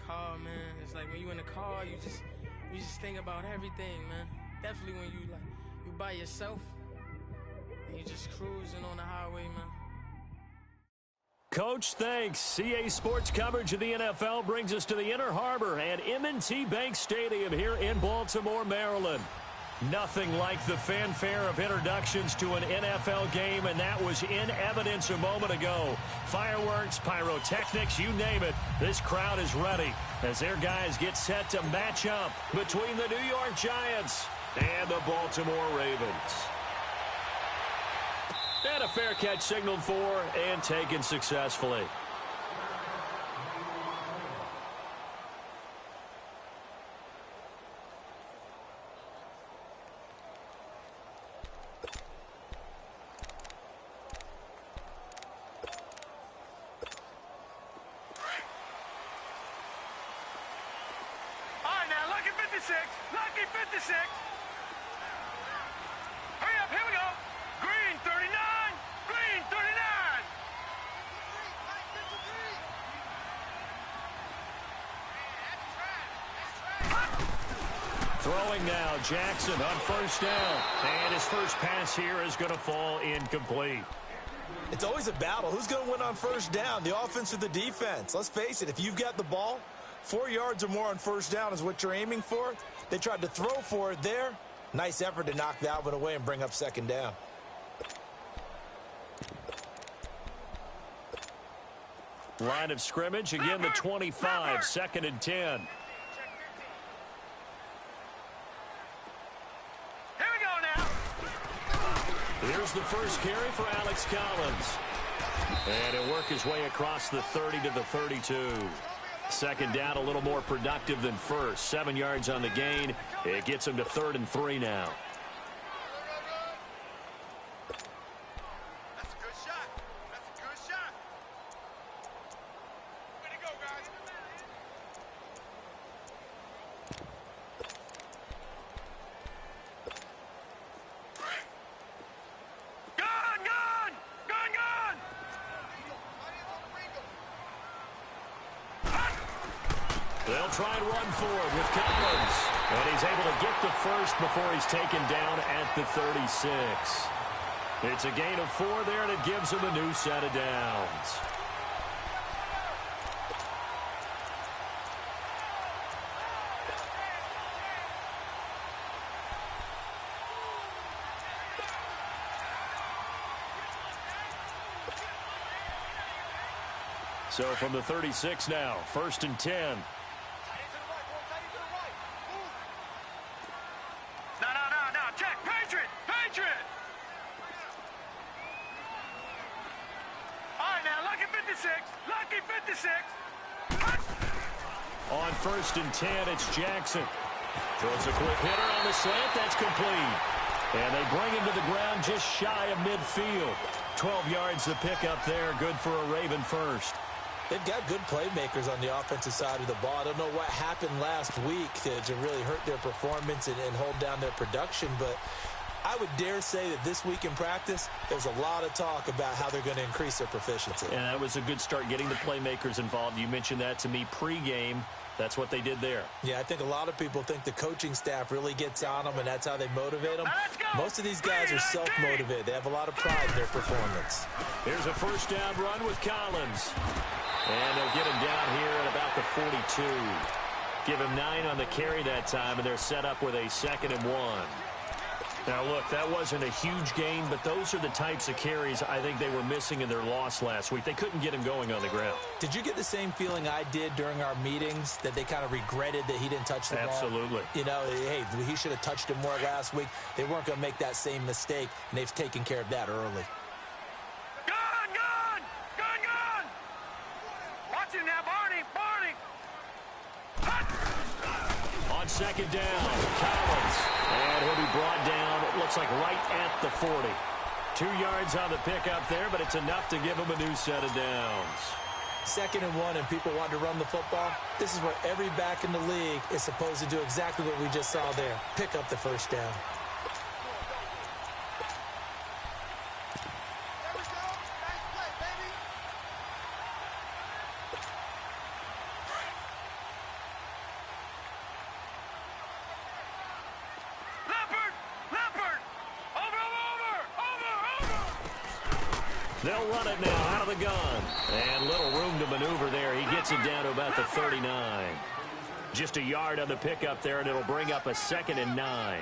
car, man. It's like when you in the car, you just think about everything, man. Definitely when you by yourself and you just cruising on the highway, man. Coach, thanks. CA Sports coverage of the NFL brings us to the Inner Harbor and M&T Bank Stadium here in Baltimore, Maryland. Nothing like the fanfare of introductions to an NFL game, and that was in evidence a moment ago. Fireworks, pyrotechnics, you name it. This crowd is ready as their guys get set to match up between the New York Giants and the Baltimore Ravens. And a fair catch signaled for and taken successfully. Lucky 56. Hurry up, here we go. Green 39. Green 39. Throwing now, Jackson on first down. And his first pass here is going to fall incomplete. It's always a battle. Who's going to win on first down, the offense or the defense? Let's face it, if you've got the ball, 4 yards or more on first down is what you're aiming for. They tried to throw for it there. Nice effort to knock that one away and bring up second down. Line of scrimmage, again the 25, second and 10. Here we go now. Here's the first carry for Alex Collins. And he'll work his way across the 30 to the 32. Second down, a little more productive than first. 7 yards on the gain. It gets him to 3rd and 3 now. That's a good shot. That's a good shot. Way to go, guys. Gone, gone! Gone, gone! They'll try and run for it with Collins. And he's able to get the first before he's taken down at the 36. It's a gain of 4 there, and it gives him a new set of downs. So from the 36 now, 1st and 10. No. Check. Patriot. All right, now, Lucky 56. Lucky 56. On 1st and 10, it's Jackson. Throws a quick hitter on the slant. That's complete. And they bring him to the ground just shy of midfield. 12 yards the pickup there. Good for a Raven first. They've got good playmakers on the offensive side of the ball. I don't know what happened last week to really hurt their performance and hold down their production, but I would dare say that this week in practice, there's a lot of talk about how they're going to increase their proficiency. And that was a good start getting the playmakers involved. You mentioned that to me pregame. That's what they did there. Yeah, I think a lot of people think the coaching staff really gets on them, and that's how they motivate them. Most of these guys are self-motivated. They have a lot of pride in their performance. Here's a first down run with Collins. And they'll get him down here at about the 42. Give him 9 on the carry that time, and they're set up with a 2nd and 1. Now, look, that wasn't a huge gain, but those are the types of carries I think they were missing in their loss last week. They couldn't get him going on the ground. Did you get the same feeling I did during our meetings, that they kind of regretted that he didn't touch the ball? Absolutely. You know, hey, he should have touched it more last week. They weren't going to make that same mistake, and they've taken care of that early. Watch it now, Barney. On 2nd down, Collins. And he'll be brought down, it looks like right at the 40. 2 yards on the pickup there, but it's enough to give him a new set of downs. 2nd and 1, and people want to run the football. This is where every back in the league is supposed to do exactly what we just saw there. Pick up the first down. They'll run it now out of the gun. And little room to maneuver there. He gets it down to about the 39. Just a yard on the pickup there, and it'll bring up a 2nd and 9.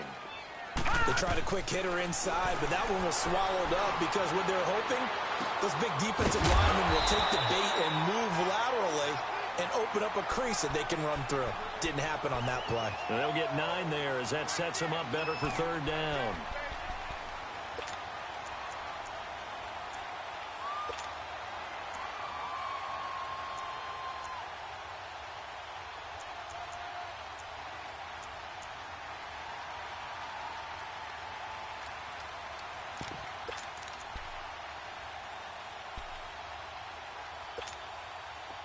They tried a quick hitter inside, but that one was swallowed up because what they're hoping, those big defensive linemen will take the bait and move laterally and open up a crease that they can run through. Didn't happen on that play. And they'll get 9 there as that sets them up better for 3rd down.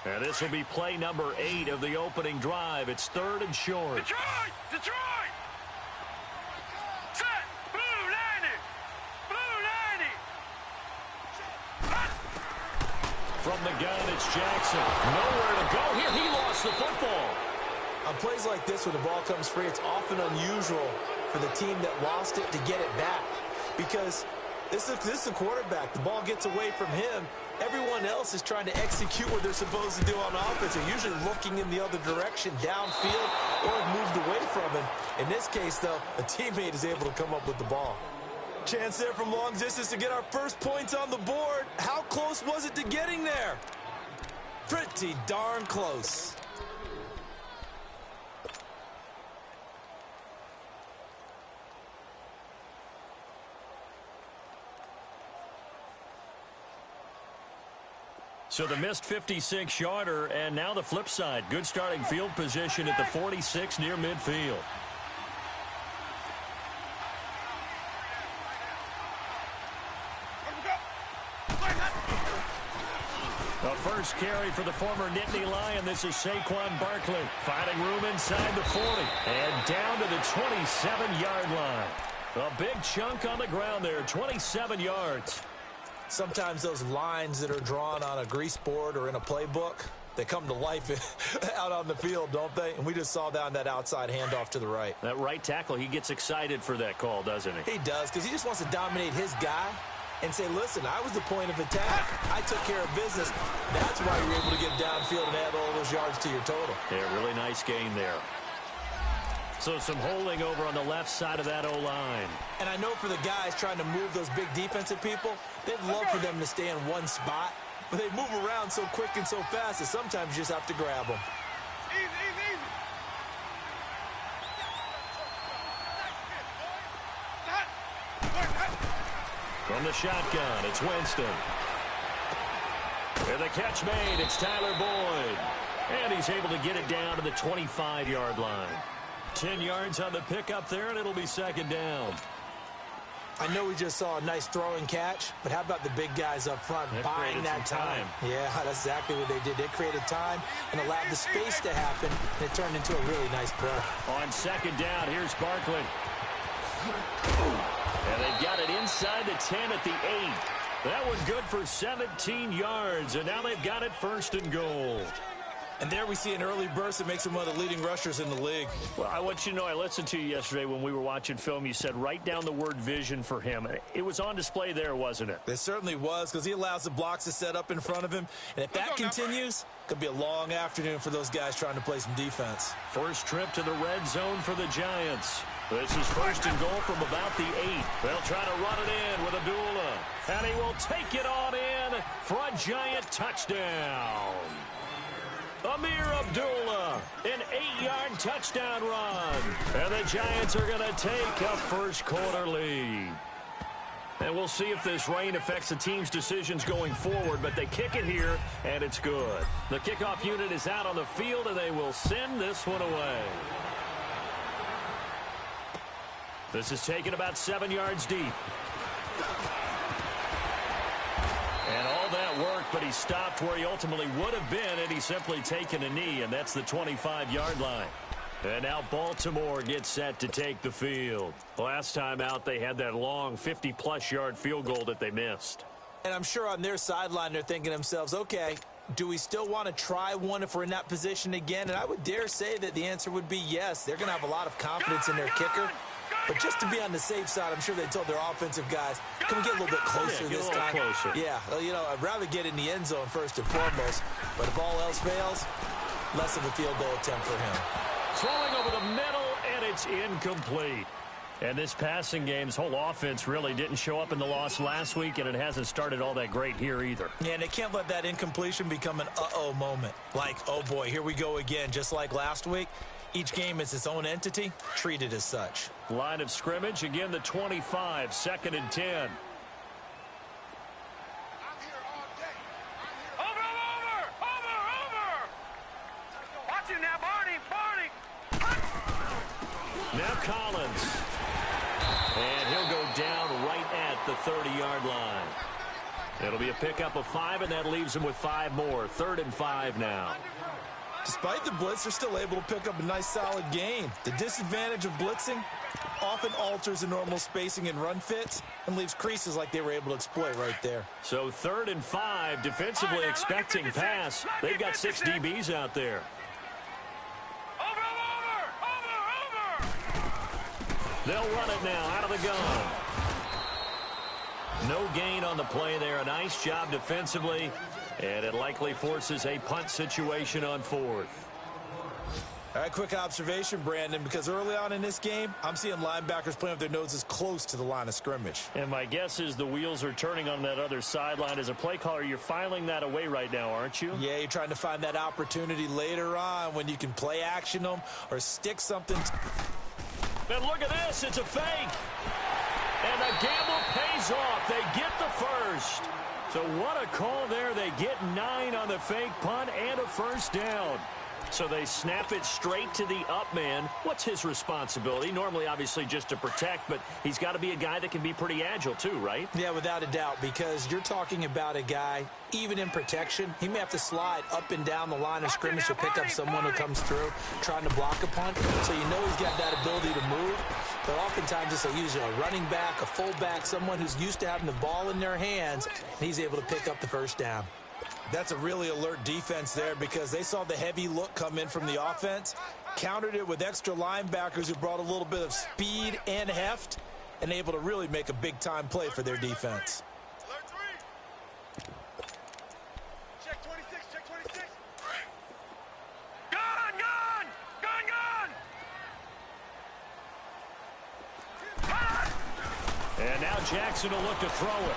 And this will be play number 8 of the opening drive. It's 3rd and short. Detroit! Detroit! Set! Blue 90! Blue 90! From the gun, it's Jackson. Nowhere to go here. He lost the football. On plays like this, when the ball comes free, it's often unusual for the team that lost it to get it back. Because this is a quarterback. The ball gets away from him. Everyone else is trying to execute what they're supposed to do on offense. They're usually looking in the other direction, downfield, or moved away from him. In this case, though, a teammate is able to come up with the ball. Chance there from long distance to get our first points on the board. How close was it to getting there? Pretty darn close. So the missed 56-yarder, and now the flip side. Good starting field position at the 46 near midfield. The first carry for the former Nittany Lion. This is Saquon Barkley finding room inside the 40 and down to the 27-yard line. A big chunk on the ground there, 27 yards. Sometimes those lines that are drawn on a grease board or in a playbook, they come to life out on the field, don't they? And we just saw down that outside handoff to the right. That right tackle, he gets excited for that call, doesn't he? He does, because he just wants to dominate his guy and say, listen, I was the point of attack. I took care of business. That's why you're able to get downfield and add all those yards to your total. Yeah, really nice gain there. So some holding over on the left side of that O-line. And I know for the guys trying to move those big defensive people, they'd love for them to stay in one spot, but they move around so quick and so fast that sometimes you just have to grab them. Easy, easy, easy. From the shotgun, it's Winston. And the catch made, it's Tyler Boyd. And he's able to get it down to the 25-yard line. 10 yards on the pickup there, and it'll be 2nd down. I know we just saw a nice throwing catch, but how about the big guys up front buying that time? Yeah, that's exactly what they did. They created time and allowed the space to happen, and it turned into a really nice play. On 2nd down, here's Barkley. And they've got it inside the 10 at the 8. That was good for 17 yards, and now they've got it 1st and goal. And there we see an early burst that makes him one of the leading rushers in the league. Well, I want you to know, I listened to you yesterday when we were watching film. You said write down the word vision for him. It was on display there, wasn't it? It certainly was, because he allows the blocks to set up in front of him. And if that continues, it could be a long afternoon for those guys trying to play some defense. First trip to the red zone for the Giants. This is 1st and goal from about the 8. They'll try to run it in with Abdullah. And he will take it on in for a Giant touchdown. Amir Abdullah, an 8-yard touchdown run. And the Giants are going to take a first-quarter lead. And we'll see if this rain affects the team's decisions going forward, but they kick it here, and it's good. The kickoff unit is out on the field, and they will send this one away. This is taken about 7 yards deep. And all that work, but he stopped where he ultimately would have been had he simply taken a knee, and that's the 25-yard line. And now Baltimore gets set to take the field. Last time out, they had that long 50-plus yard field goal that they missed. And I'm sure on their sideline they're thinking to themselves, okay, do we still want to try one if we're in that position again? And I would dare say that the answer would be yes. They're going to have a lot of confidence in their kicker. But just to be on the safe side, I'm sure they told their offensive guys, can we get a little bit closer this time? Closer. Yeah, well, you know, I'd rather get in the end zone first and foremost. But if all else fails, less of a field goal attempt for him. Throwing over the middle, and it's incomplete. And this passing game's whole offense really didn't show up in the loss last week, and it hasn't started all that great here either. Yeah, and they can't let that incompletion become an uh-oh moment. Like, oh boy, here we go again, just like last week. Each game is its own entity, treated as such. Line of scrimmage, again the 25, 2nd and 10. Watch him now, Barney. Now Collins. And he'll go down right at the 30-yard line. It'll be a pickup of 5, and that leaves him with 5 more. 3rd and 5 now. Despite the blitz, they're still able to pick up a nice solid gain. The disadvantage of blitzing often alters the normal spacing and run fits and leaves creases like they were able to exploit right there. So 3rd and 5, defensively expecting pass. They've got 6 DBs out there. They'll run it now out of the gun. No gain on the play there. A nice job defensively, and it likely forces a punt situation on 4th. All right, quick observation, Brandon, because early on in this game, I'm seeing linebackers playing with their noses close to the line of scrimmage. And my guess is the wheels are turning on that other sideline. As a play caller, you're filing that away right now, aren't you? Yeah, you're trying to find that opportunity later on when you can play action them or stick something. And look at this, it's a fake. And the gamble pays off. They get the first. So what a call there. They get 9 on the fake punt and a first down. So they snap it straight to the up man. What's his responsibility? Normally, obviously, just to protect, but he's got to be a guy that can be pretty agile too, right? Yeah, without a doubt, because you're talking about a guy, even in protection, he may have to slide up and down the line of scrimmage to pick up someone who comes through trying to block a punt. So you know he's got that ability to move. But oftentimes it's usually a running back, a fullback, someone who's used to having the ball in their hands, and he's able to pick up the first down. That's a really alert defense there because they saw the heavy look come in from the offense, countered it with extra linebackers who brought a little bit of speed and heft, and able to really make a big-time play for their defense. Check 26, check 26. Gun! And now Jackson will look to throw it.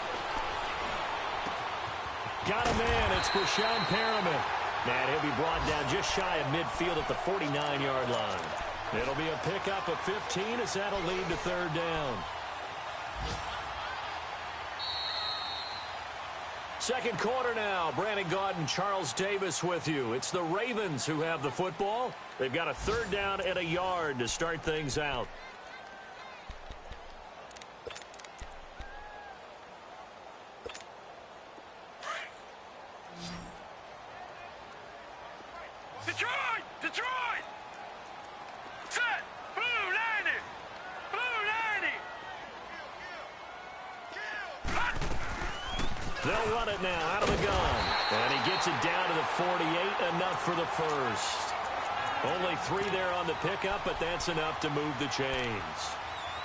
Got a man. It's Brashon Perriman. And he'll be brought down just shy of midfield at the 49-yard line. It'll be a pickup of 15 as that'll lead to 3rd down. Second quarter now. Brandon Gaudin and Charles Davis with you. It's the Ravens who have the football. They've got a 3rd down and a yard to start things out. Detroit! Set! Blue 90! They'll run it now out of the gun. And he gets it down to the 48, enough for the first. Only 3 there on the pickup, but that's enough to move the chains.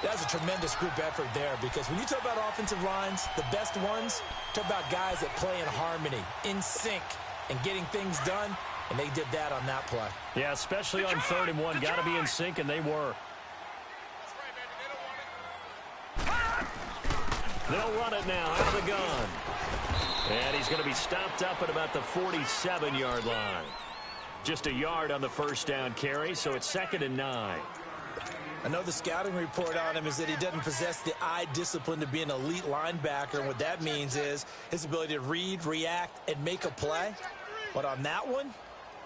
That's a tremendous group effort there because when you talk about offensive lines, the best ones, talk about guys that play in harmony, in sync, and getting things done. And they did that on that play. Yeah, especially on 3rd and 1. Got to be in sync, and they were. They'll run it now out of the gun. And he's going to be stopped up at about the 47-yard line. Just a yard on the first down carry, so it's 2nd and 9. I know the scouting report on him is that he doesn't possess the eye discipline to be an elite linebacker. And what that means is his ability to read, react, and make a play. But on that one,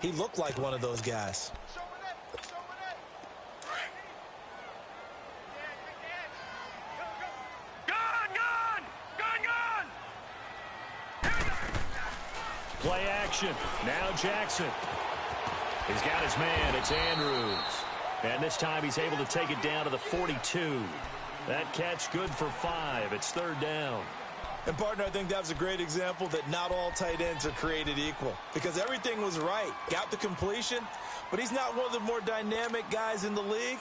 he looked like one of those guys. Play action. Now Jackson. He's got his man. It's Andrews. And this time he's able to take it down to the 42. That catch good for 5. It's 3rd down. And, partner, I think that was a great example that not all tight ends are created equal because everything was right. Got the completion, but he's not one of the more dynamic guys in the league.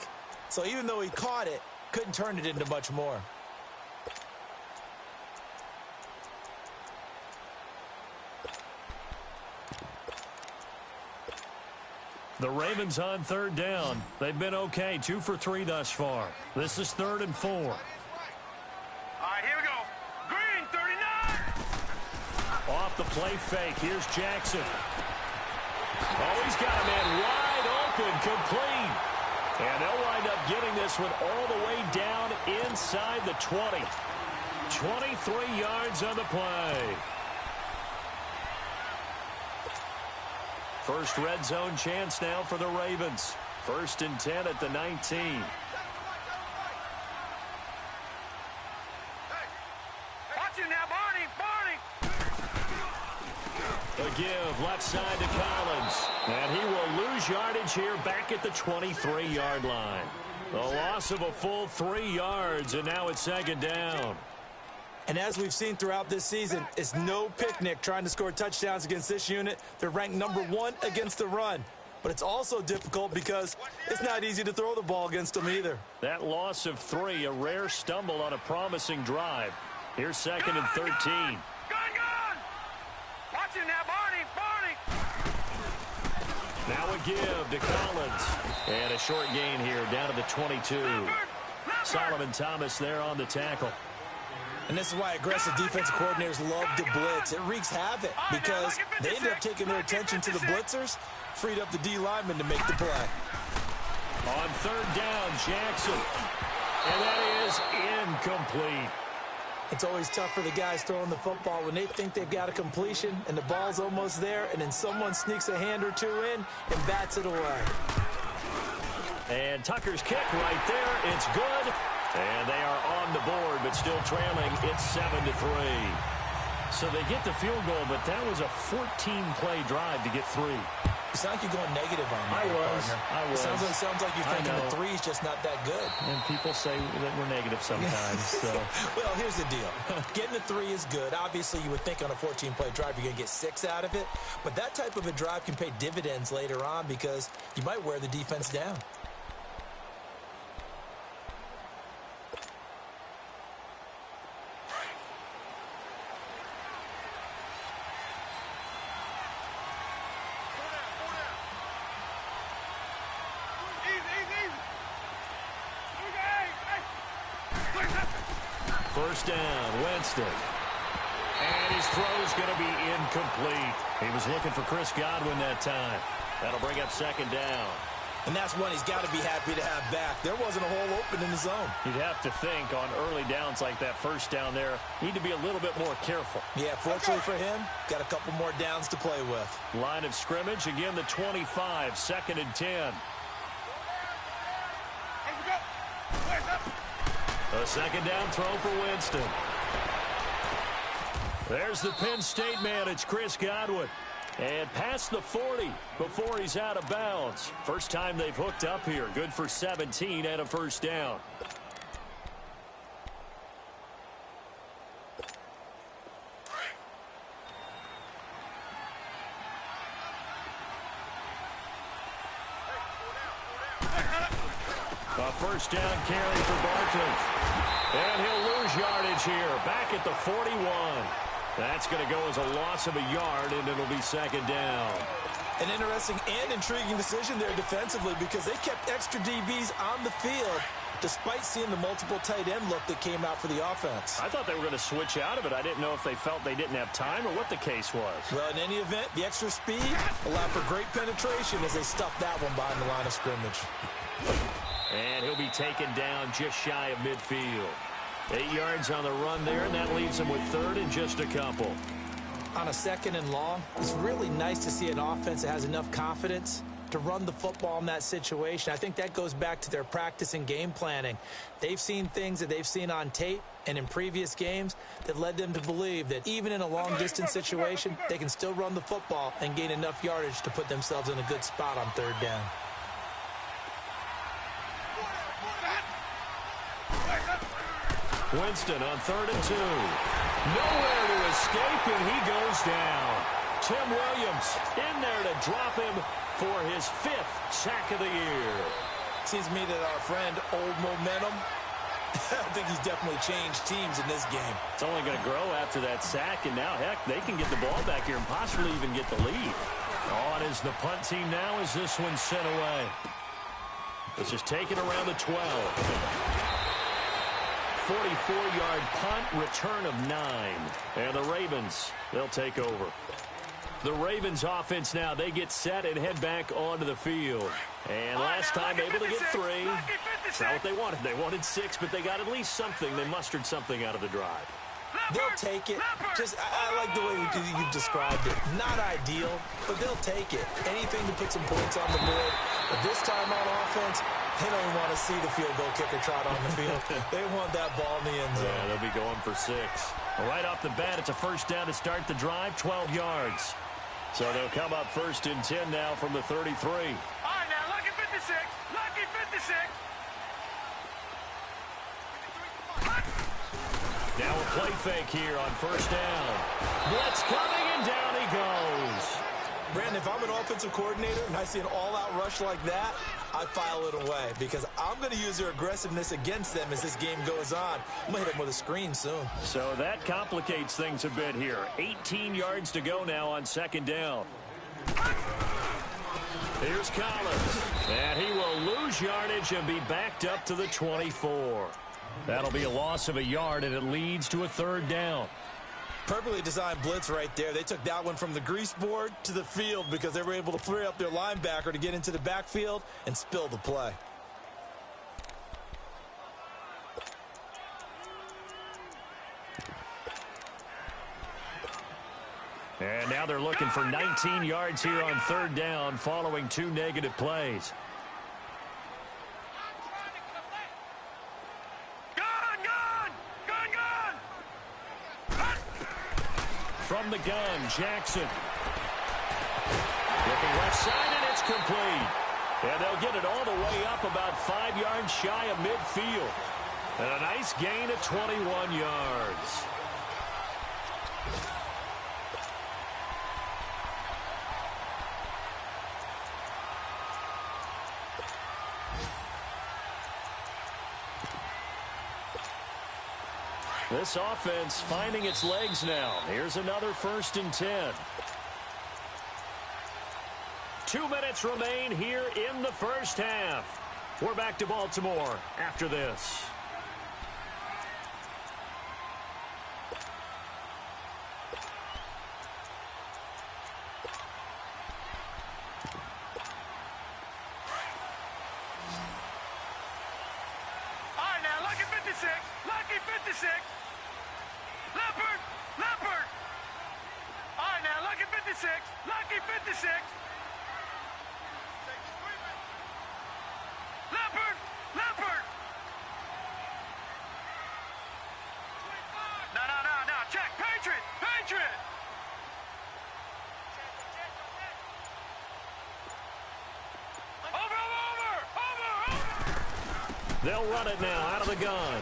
So even though he caught it, Couldn't turn it into much more. The Ravens on third down. They've been okay, 2 for 3 thus far. This is 3rd and 4. All right, here we go. Green, 39. Off the play fake. Here's Jackson. Oh, he's got a man wide open, complete. And they'll wind up getting this one all the way down inside the 20. 23 yards on the play. First red zone chance now for the Ravens. 1st and 10 at the 19. Watch it now, Barney. A give left side to Collins. And he will lose yardage here back at the 23-yard line. The loss of a full 3 yards, and now it's 2nd down. And as we've seen throughout this season, it's no picnic trying to score touchdowns against this unit. They're ranked number 1 against the run. But it's also difficult because it's not easy to throw the ball against them either. That loss of 3, a rare stumble on a promising drive. Here's 2nd and 13. Gun! Watch it now, Barney. Now a give to Collins. And a short gain here down to the 22. Solomon Thomas there on the tackle. And this is why aggressive defensive coordinators love to blitz. It wreaks havoc because they end up taking their attention to the blitzers, freed up the D lineman to make the play. On 3rd down, Jackson. And that is incomplete. It's always tough for the guys throwing the football when they think they've got a completion and the ball's almost there, and then someone sneaks a hand or two in and bats it away. And Tucker's kick right there. It's good. And they are on the board, but still trailing. It's 7-3. So they get the field goal, but that was a 14-play drive to get 3. You sound like you're going negative on me. I was. It sounds like you're thinking the 3's just not that good. And people say that we're negative sometimes. So. Well, here's the deal. Getting the 3 is good. Obviously, you would think on a 14-play drive you're going to get 6 out of it. But that type of a drive can pay dividends later on because you might wear the defense down. First down, Winston. And his throw is going to be incomplete. He was looking for Chris Godwin that time. That'll bring up 2nd down. And that's one he's got to be happy to have back. There wasn't a hole open in the zone. You'd have to think on early downs like that first down there, need to be a little bit more careful. Yeah, fortunately for him, got a couple more downs to play with. Line of scrimmage, again the 25, 2nd and 10. A 2nd down throw for Winston. There's the Penn State man. It's Chris Godwin. And past the 40 before he's out of bounds. First time they've hooked up here. Good for 17 and a first down. A first down carry for Barkley. And he'll lose yardage here. Back at the 41. That's going to go as a loss of a yard, and it'll be 2nd down. An interesting and intriguing decision there defensively because they kept extra DBs on the field despite seeing the multiple tight end look that came out for the offense. I thought they were going to switch out of it. I didn't know if they felt they didn't have time or what the case was. Well, in any event, the extra speed allowed for great penetration as they stuffed that one behind the line of scrimmage. And he'll be taken down just shy of midfield. 8 yards on the run there, and that leaves him with 3rd and just a couple. On a 2nd and long, it's really nice to see an offense that has enough confidence to run the football in that situation. I think that goes back to their practice and game planning. They've seen things that they've seen on tape and in previous games that led them to believe that even in a long-distance situation, they can still run the football and gain enough yardage to put themselves in a good spot on 3rd down. Winston on 3rd and 2. Nowhere to escape, and he goes down. Tim Williams in there to drop him for his 5th sack of the year. Seems to me that our friend Old Momentum I think he's definitely changed teams in this game. It's only going to grow after that sack, and now, heck, they can get the ball back here and possibly even get the lead. On is the punt team now as this one's sent away. This is taken around the 12. 44-yard punt, return of 9. And the Ravens, they'll take over. The Ravens offense now, they get set and head back onto the field. And last time able to get 3. That's not what they wanted. They wanted 6, but they got at least something. They mustered something out of the drive. They'll take it. Just, I like the way you've described it. Not ideal, but they'll take it. Anything to put some points on the board. But this time on offense, they don't want to see the field goal kicker trot on the field. They want that ball in the end zone. Yeah, they'll be going for 6. Right off the bat, it's a first down to start the drive, 12 yards. So they'll come up first and 10 now from the 33. All right, now, lucky 56. Lucky 56. Now a play fake here on first down. Blitz coming, and down he goes. Brandon, if I'm an offensive coordinator and I see an all-out rush like that, I file it away because I'm going to use their aggressiveness against them as this game goes on. I'm going to hit them with a screen soon. So that complicates things a bit here. 18 yards to go now on second down. Here's Collins. And he will lose yardage and be backed up to the 24. That'll be a loss of a yard, and it leads to a third down. Perfectly designed blitz right there. They took that one from the grease board to the field because they were able to free up their linebacker to get into the backfield and spill the play. And now they're looking for 19 yards here on third down following 2 negative plays. From the gun, Jackson. Looking left side, and it's complete. And they'll get it all the way up about 5 yards shy of midfield. And a nice gain of 21 yards. This offense finding its legs now. Here's another first and 10. 2 minutes remain here in the first half. We're back to Baltimore after this. All right, now, lucky 56. Lucky 56. Leopard. Leopard. All right, now, lucky 56. Lucky 56. Leopard. Leopard. No. Check. Patriot. Patriot. Over. They'll run it now out of the gun.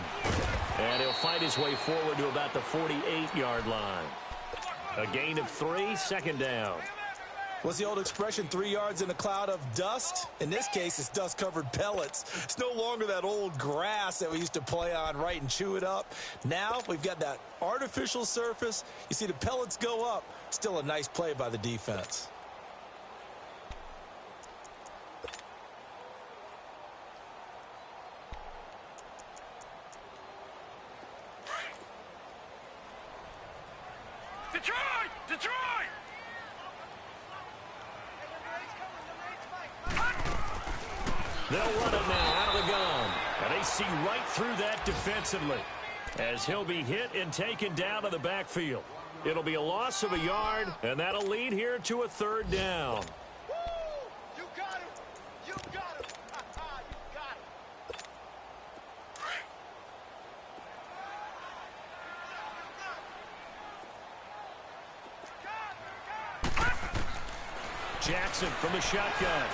And he'll fight his way forward to about the 48-yard line. A gain of 3, second down. What's the old expression, 3 yards in a cloud of dust? In this case, it's dust-covered pellets. It's no longer that old grass that we used to play on, right, and chew it up. Now we've got that artificial surface. You see the pellets go up. Still a nice play by the defense. Detroit! They'll run it now out of the gun. And they see right through that defensively as he'll be hit and taken down to the backfield. It'll be a loss of a yard, and that'll lead here to a third down. You got him! You got him! You got him! Jackson from the shotgun.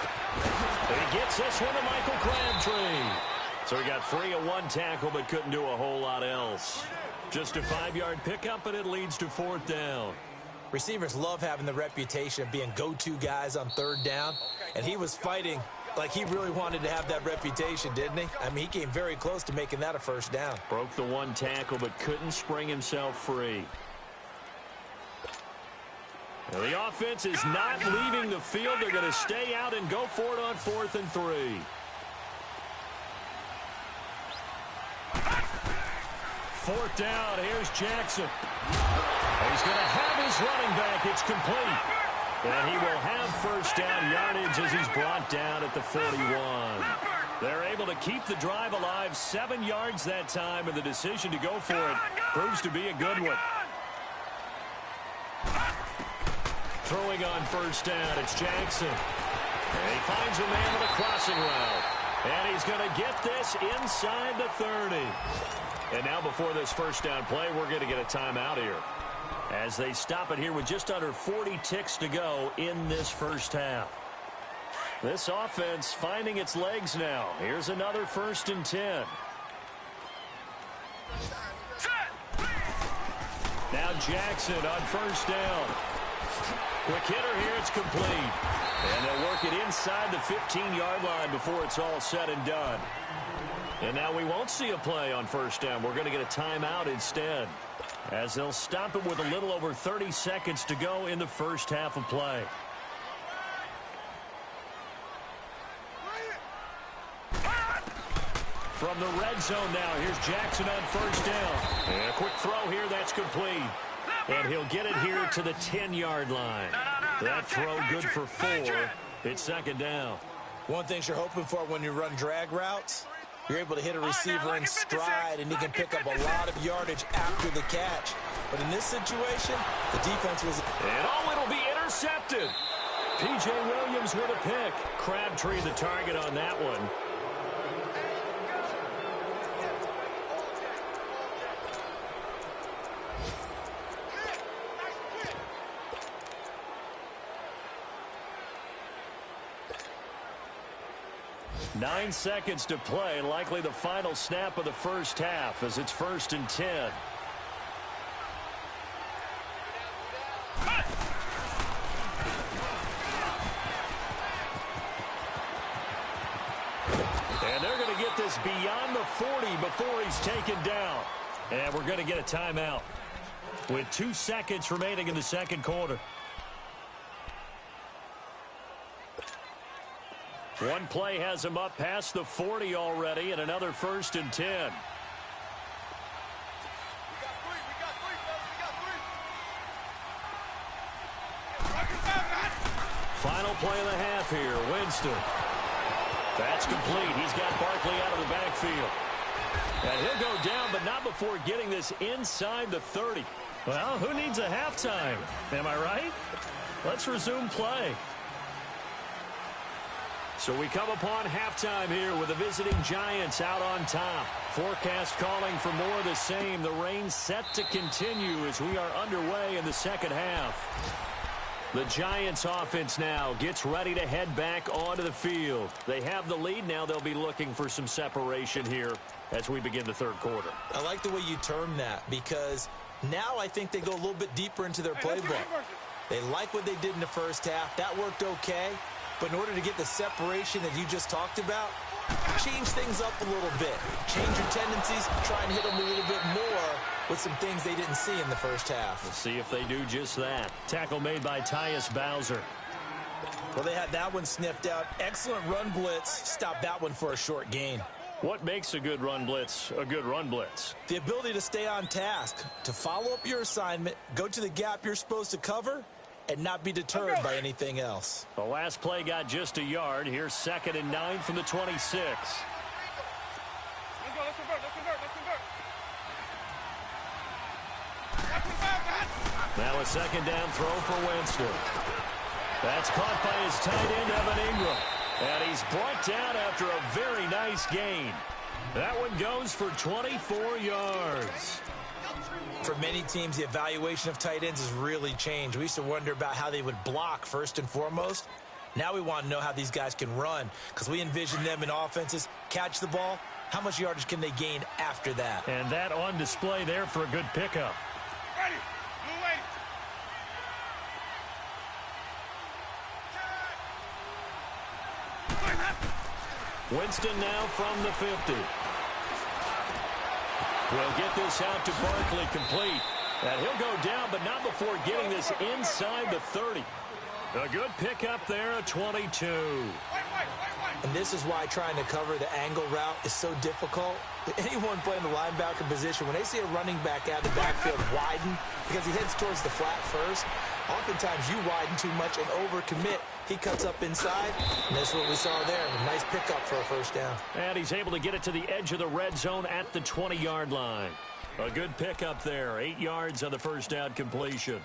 And he gets this one to Michael Crabtree. So he got 3 on 1 tackle, but couldn't do a whole lot else. Just a 5-yard pickup, and it leads to fourth down. Receivers love having the reputation of being go-to guys on third down, and he was fighting like he really wanted to have that reputation, didn't he? I mean, he came very close to making that a first down. Broke the one tackle, but couldn't spring himself free. Now, the offense is not leaving the field. They're going to stay out and go for it on 4th and 3. Fourth down. Here's Jackson. He's going to have his running back. It's complete. And he will have first down yardage as he's brought down at the 41. They're able to keep the drive alive. 7 yards that time, and the decision to go for it proves to be a good one. Throwing on first down, it's Jackson. And he finds a man with a crossing route. And he's going to get this inside the 30. And now before this first down play, we're going to get a timeout here, as they stop it here with just under 40 ticks to go in this first half. This offense finding its legs now. Here's another 1st and 10. Now Jackson on first down. Quick hitter here, it's complete. And they'll work it inside the 15-yard line before it's all said and done. And now we won't see a play on first down. We're going to get a timeout instead, as they'll stop it with a little over 30 seconds to go in the first half of play. From the red zone now, here's Jackson on first down. And a quick throw here, that's complete. And he'll get it here to the 10-yard line. That throw good for 4. It's 2nd down. One thing you're hoping for when you run drag routes, you're able to hit a receiver in stride, and he can pick up a lot of yardage after the catch. But in this situation, the defense was... And it'll be intercepted. P.J. Williams with a pick. Crabtree the target on that one. Nine seconds to play, likely the final snap of the first half, as it's 1st and 10. And they're going to get this beyond the 40 before he's taken down. And we're going to get a timeout with 2 seconds remaining in the second quarter. One play has him up past the 40 already, and another 1st and 10. Final play of the half here, Winston. That's complete. He's got Barkley out of the backfield. And he'll go down, but not before getting this inside the 30. Well, who needs a halftime? Am I right? Let's resume play. So we come upon halftime here with the visiting Giants out on top. Forecast calling for more of the same. The rain set to continue as we are underway in the second half. The Giants offense now gets ready to head back onto the field. They have the lead. Now they'll be looking for some separation here as we begin the third quarter. I like the way you term that, because now I think they go a little bit deeper into their playbook. They like what they did in the first half. That worked okay. But in order to get the separation that you just talked about, change things up a little bit. Change your tendencies, try and hit them a little bit more with some things they didn't see in the first half. We'll see if they do just that. Tackle made by Tyus Bowser. Well, they had that one sniffed out. Excellent run blitz. Stopped that one for a short gain. What makes a good run blitz a good run blitz? The ability to stay on task, to follow up your assignment, go to the gap you're supposed to cover, and not be deterred by anything else. The last play got just a yard. Here's 2nd and 9 from the 26. Let's convert. Now a second down throw for Winston. That's caught by his tight end, Evan Ingram. And he's brought down after a very nice gain. That one goes for 24 yards. For many teams, the evaluation of tight ends has really changed. We used to wonder about how they would block first and foremost. Now we want to know how these guys can run, because we envision them in offenses, catch the ball, how much yardage can they gain after that? And that on display there for a good pickup. Ready. Blue wait. Winston now from the 50. We'll get this out to Barkley, complete. And he'll go down, but not before getting this inside the 30. A good pickup there, a 22. And this is why trying to cover the angle route is so difficult. Anyone playing the linebacker position, when they see a running back out of the backfield widen because he heads towards the flat first, oftentimes you widen too much and overcommit. He cuts up inside, and that's what we saw there. A nice pickup for a first down. And he's able to get it to the edge of the red zone at the 20-yard line. A good pickup there, 8 yards on the first down completion.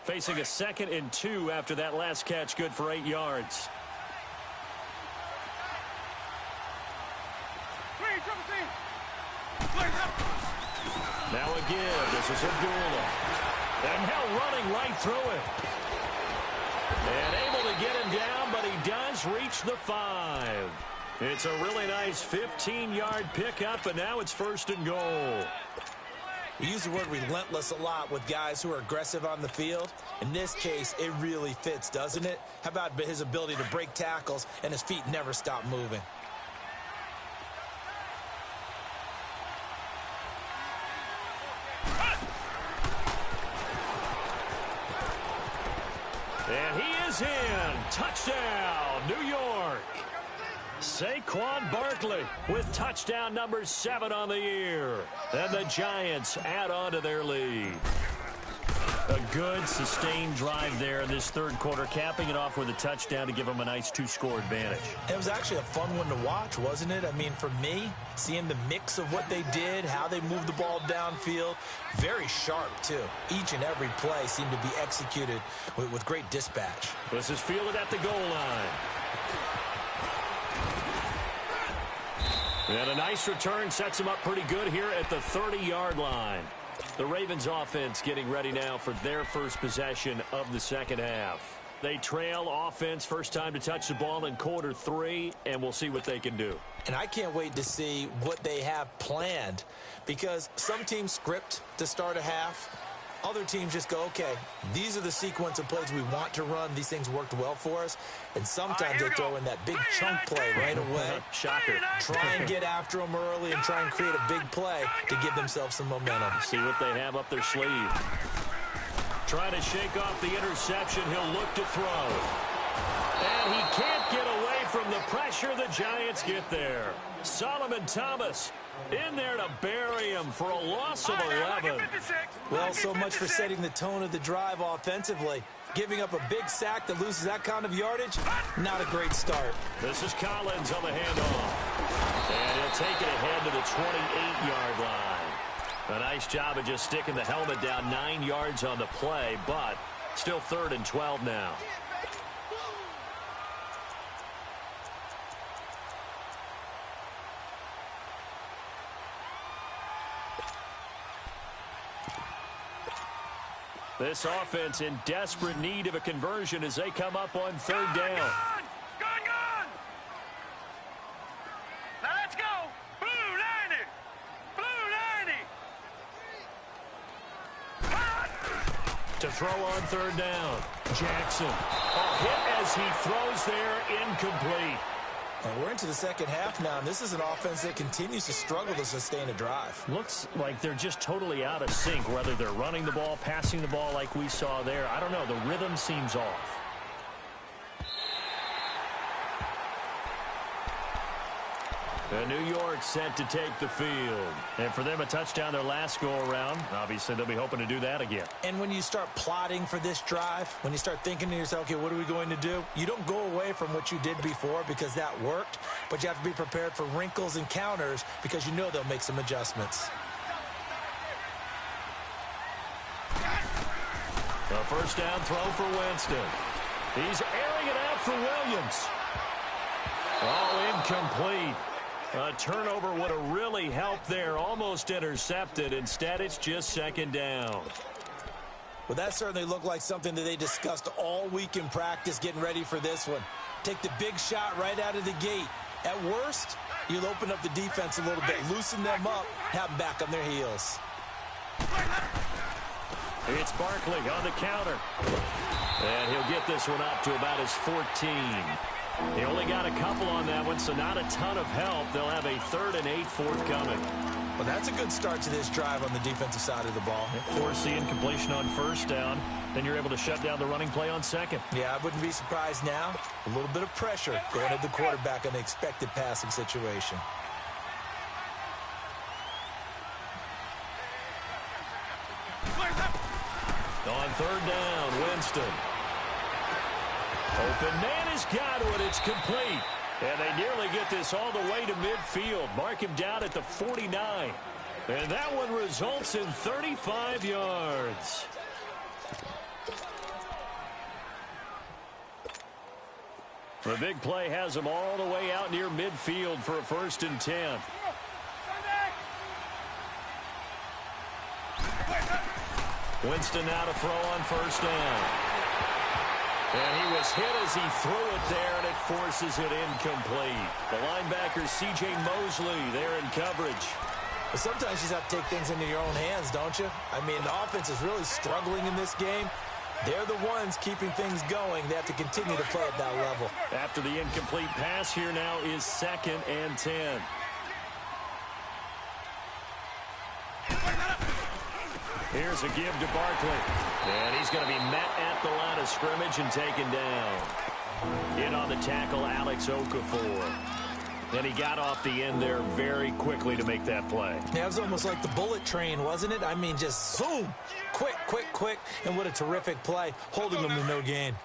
Facing a 2nd and 2 after that last catch, good for 8 yards. Now a give. This is Abdullah. And now running right through it. And able to get him down, but he does reach the 5. It's a really nice 15-yard pickup, and now it's 1st and goal. We use the word relentless a lot with guys who are aggressive on the field. In this case, it really fits, doesn't it? How about his ability to break tackles and his feet never stop moving? And he is in. Touchdown, New York. Saquon Barkley with touchdown number 7 on the year. And the Giants add on to their lead. A good, sustained drive there in this third quarter, capping it off with a touchdown to give them a nice 2-score advantage. It was actually a fun one to watch, wasn't it? I mean, for me, seeing the mix of what they did, how they moved the ball downfield, very sharp, too. Each and every play seemed to be executed with great dispatch. This is fielded at the goal line. And a nice return sets him up pretty good here at the 30-yard line. The Ravens offense getting ready now for their first possession of the second half. They trail offense, first time to touch the ball in quarter 3, and we'll see what they can do. And I can't wait to see what they have planned, because some teams script to start a half. Other teams just go, okay, these are the sequence of plays we want to run. These things worked well for us. And sometimes they throw in that big chunk play right away. Shocker. Try and get after them early and try and create a big play to give themselves some momentum. See what they have up their sleeve. Trying to shake off the interception. He'll look to throw. And he can't get away from the pressure. The Giants get there. Solomon Thomas in there to bury him for a loss of 11. Well, so much for setting the tone of the drive offensively. Giving up a big sack that loses that kind of yardage, not a great start. This is Collins on the handoff. And he'll take it ahead to the 28-yard line. A nice job of just sticking the helmet down 9 yards on the play, but still 3rd and 12 now. This offense in desperate need of a conversion as they come up on 3rd down. Gone! Now let's go! Blue 90! Blue 90! To throw on 3rd down. Jackson. A hit as he throws there, incomplete. And we're into the second half now, and this is an offense that continues to struggle to sustain a drive. Looks like they're just totally out of sync, whether they're running the ball, passing the ball like we saw there. I don't know. The rhythm seems off. And New York set to take the field. And for them, a touchdown their last go-around. Obviously, they'll be hoping to do that again. And when you start plotting for this drive, when you start thinking to yourself, okay, what are we going to do? You don't go away from what you did before because that worked, but you have to be prepared for wrinkles and counters because you know they'll make some adjustments. A first down throw for Winston. He's airing it out for Williams. All incomplete. A turnover would have really helped there. Almost intercepted. Instead, it's just 2nd down. Well, that certainly looked like something that they discussed all week in practice getting ready for this one. Take the big shot right out of the gate. At worst, you'll open up the defense a little bit, loosen them up, have them back on their heels. It's Barkley on the counter. And he'll get this one up to about his 14. He only got a couple on that one, so not a ton of help. They'll have a 3rd and 8 forthcoming. Well, that's a good start to this drive on the defensive side of the ball. Force the incompletion on 1st down. Then you're able to shut down the running play on 2nd. Yeah, I wouldn't be surprised now. A little bit of pressure going at the quarterback in the expected passing situation. On 3rd down, Winston. Open man has got it. It's complete. And they nearly get this all the way to midfield. Mark him down at the 49. And that one results in 35 yards. The big play has them all the way out near midfield for a 1st and 10. Winston now to throw on 1st down. And he was hit as he threw it there, and it forces it incomplete. The linebacker, C.J. Mosley, there in coverage. But sometimes you just have to take things into your own hands, don't you? I mean, the offense is really struggling in this game. They're the ones keeping things going. They have to continue to play at that level. After the incomplete pass, here now is 2nd and 10. Here's a give to Barkley. And he's going to be met at the line of scrimmage and taken down. In on the tackle, Alex Okafor. And he got off the end there very quickly to make that play. Yeah, it was almost like the bullet train, wasn't it? I mean, just zoom. Quick, quick, quick. And what a terrific play, holding them to no gain.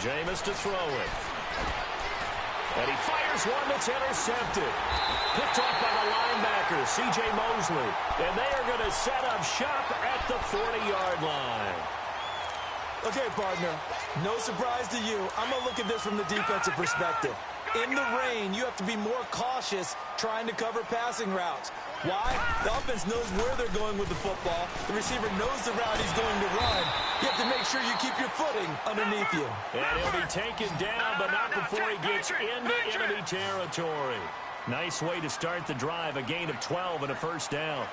Jameis to throw it. And he fires one that's intercepted. Picked off by the linebacker, C.J. Mosley. And they are going to set up shop at the 40-yard line. Okay, partner, no surprise to you. I'm going to look at this from the defensive perspective. In the rain, you have to be more cautious trying to cover passing routes. Why? The offense knows where they're going with the football. The receiver knows the route he's going to run. You have to make sure you keep your footing underneath you. And he'll be taken down, but not before he gets into enemy territory. Nice way to start the drive, a gain of 12 and a 1st down.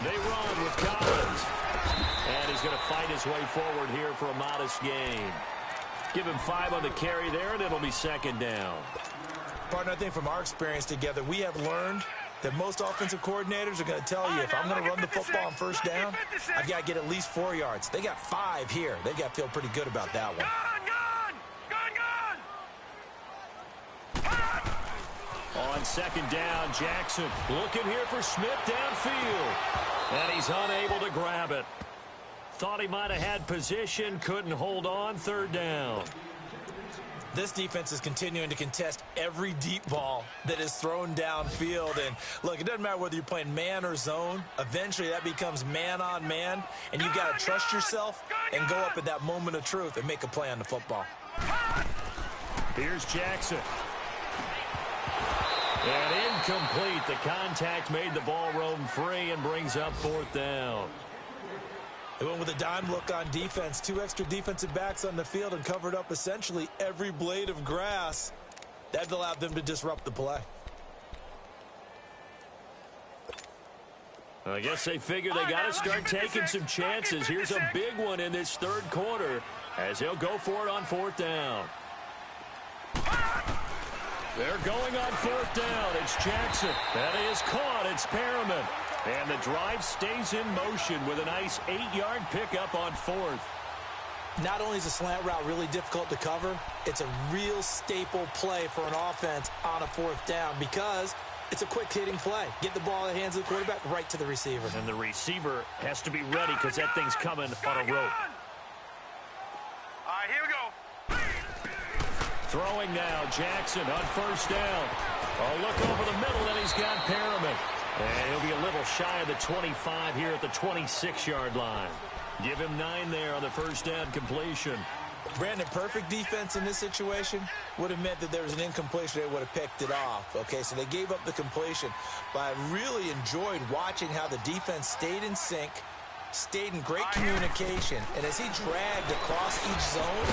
They run with Collins. And he's going to fight his way forward here for a modest gain. Give him 5 on the carry there, and it'll be 2nd down. Partner, I think from our experience together, we have learned that most offensive coordinators are going to tell you, if I'm going to run the football on 1st down, I've got to get at least 4 yards. They got 5 here. They've got to feel pretty good about that one. On 2nd down, Jackson looking here for Smith downfield. And he's unable to grab it. Thought he might have had position, couldn't hold on, 3rd down. This defense is continuing to contest every deep ball that is thrown downfield. And look, it doesn't matter whether you're playing man or zone. Eventually that becomes man on man, and you've got to trust yourself and go up at that moment of truth and make a play on the football. Here's Jackson. And incomplete. The contact made the ball roam free and brings up 4th down. They went with a dime look on defense. 2 extra defensive backs on the field and covered up essentially every blade of grass. That allowed them to disrupt the play. I guess they figure they got to start taking some chances. Here's a big one in this 3rd quarter as he'll go for it on 4th down. They're going on 4th down. It's Jackson. That is caught. It's Perriman. And the drive stays in motion with a nice 8-yard pickup on 4th. Not only is a slant route really difficult to cover, it's a real staple play for an offense on a 4th down because it's a quick-hitting play. Get the ball in the hands of the quarterback right to the receiver. And the receiver has to be ready because that thing's coming on a rope. All right, here we go. Throwing now, Jackson on 1st down. A look over the middle, and he's got Perriman. And he'll be a little shy of the 25 here at the 26-yard line. Give him 9 there on the 1st down completion. Brandon, perfect defense in this situation would have meant that there was an incompletion. They would have picked it off. Okay, so they gave up the completion. But I really enjoyed watching how the defense stayed in sync, stayed in great communication. And as he dragged across each zone,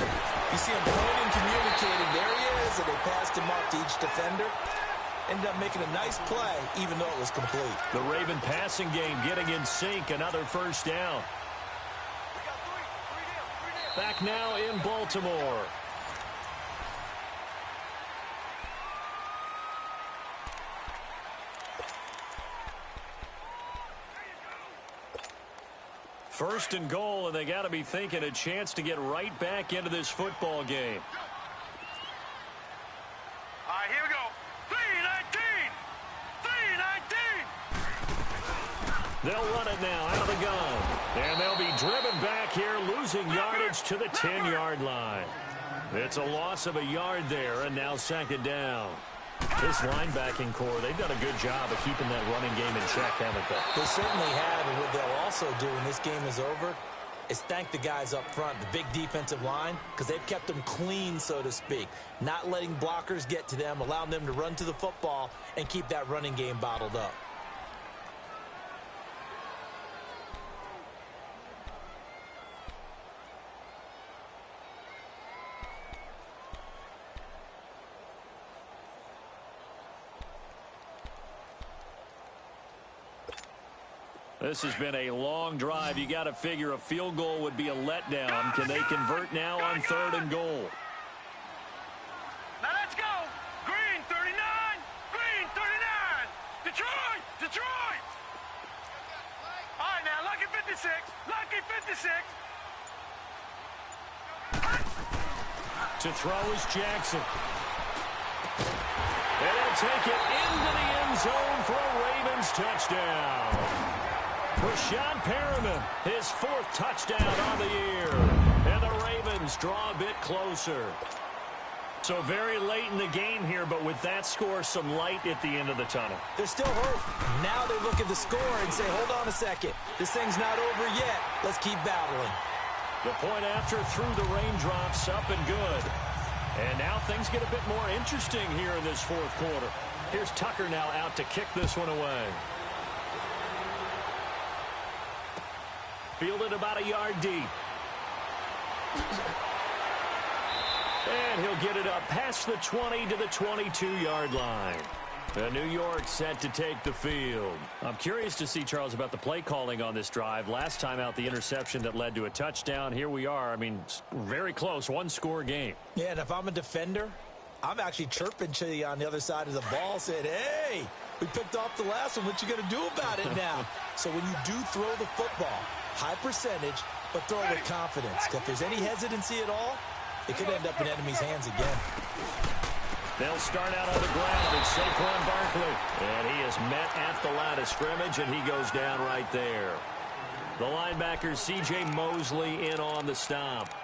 you see him pointing, communicating. There he is, and they passed him off to each defender. Ended up making a nice play, even though it was complete. The Raven passing game getting in sync. Another first down. Back now in Baltimore. First and goal, and they got to be thinking a chance to get right back into this football game. All right, here we go. 3-19. 3-19. They'll run it now out of the gun. And they'll be driven back here, losing yardage to the 10-yard line. It's a loss of a yard there, and now second down. This linebacking core, they've done a good job of keeping that running game in check, haven't they? They certainly have, and what they'll also do when this game is over is thank the guys up front, the big defensive line, because they've kept them clean, so to speak, not letting blockers get to them, allowing them to run to the football and keep that running game bottled up. This has been a long drive. You got to figure a field goal would be a letdown. Can they convert now on third and goal? Now let's go. Green 39. Green 39. Detroit. Detroit. All right, now lucky 56. Lucky 56. To throw is Jackson. And he'll take it into the end zone for a Ravens touchdown. Rashad Perriman, his fourth touchdown on the year. And the Ravens draw a bit closer. So very late in the game here, but with that score, some light at the end of the tunnel. There's still hope. Now they look at the score and say, hold on a second. This thing's not over yet. Let's keep battling. The point after through the raindrops, up and good. And now things get a bit more interesting here in this fourth quarter. Here's Tucker now out to kick this one away. Fielded about a yard deep. And he'll get it up past the 20 to the 22-yard line. New York set to take the field. I'm curious to see, Charles, about the play calling on this drive. Last time out, the interception that led to a touchdown. Here we are. I mean, very close, one-score game. Yeah, and if I'm a defender, I'm actually chirping to you on the other side of the ball, saying, hey, we picked off the last one. What you going to do about it now? So when you do throw the football, high percentage, but throw it with confidence. If there's any hesitancy at all, it could end up in enemy's hands again. They'll start out on the ground. It's Saquon Barkley. And he is met at the line of scrimmage, and he goes down right there. The linebacker, C.J. Mosley, in on the stop.